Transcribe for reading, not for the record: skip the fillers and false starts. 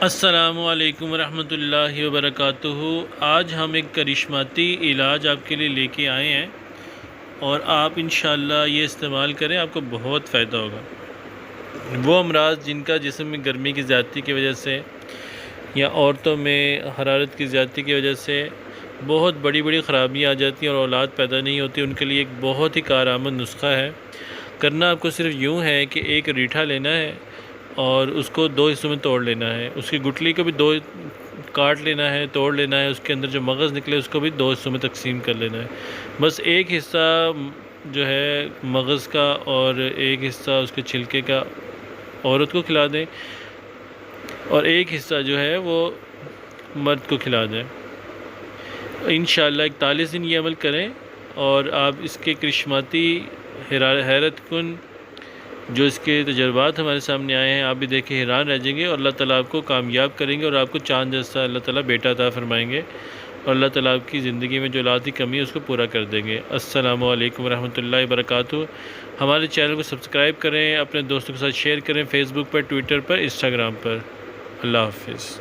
السلام علیکم ورحمۃ اللہ وبرکاتہ۔ آج ہم ایک کرشماتی علاج آپ کے لیے لے کے آئے ہیں اور آپ انشاءاللہ یہ استعمال کریں، آپ کو بہت فائدہ ہوگا۔ وہ امراض جن کا جسم میں گرمی کی زیادتی کی وجہ سے یا عورتوں میں حرارت کی زیادتی کی وجہ سے بہت بڑی بڑی خرابیاں آ جاتی ہیں اور اولاد پیدا نہیں ہوتی، ان کے لیے ایک بہت ہی کارآمد نسخہ ہے۔ کرنا آپ کو صرف یوں ہے کہ ایک ریٹھا لینا ہے اور اس کو دو حصوں میں توڑ لینا ہے، اس کی گٹلی کو بھی دو کاٹ لینا ہے، توڑ لینا ہے، اس کے اندر جو مغز نکلے اس کو بھی دو حصوں میں تقسیم کر لینا ہے۔ بس ایک حصہ جو ہے مغز کا اور ایک حصہ اس کے چھلکے کا عورت کو کھلا دیں اور ایک حصہ جو ہے وہ مرد کو کھلا دیں۔ انشاءاللہ 41 دن یہ عمل کریں اور آپ اس کے کرشماتی حیرت کن جو اس کے تجربات ہمارے سامنے آئے ہیں، آپ بھی دیکھ کے حیران رہ جائیں گے اور اللہ تعالیٰ آپ کو کامیاب کریں گے اور آپ کو چاند جیسا اللہ تعالیٰ بیٹا عطا فرمائیں گے اور اللہ تعالیٰ آپ کی زندگی میں جو اولاد کی کمی ہے اس کو پورا کر دیں گے۔ السلام علیکم ورحمۃ اللہ وبرکاتہ۔ ہمارے چینل کو سبسکرائب کریں، اپنے دوستوں کے ساتھ شیئر کریں، فیس بک پر، ٹویٹر پر، انسٹاگرام پر۔ اللہ حافظ۔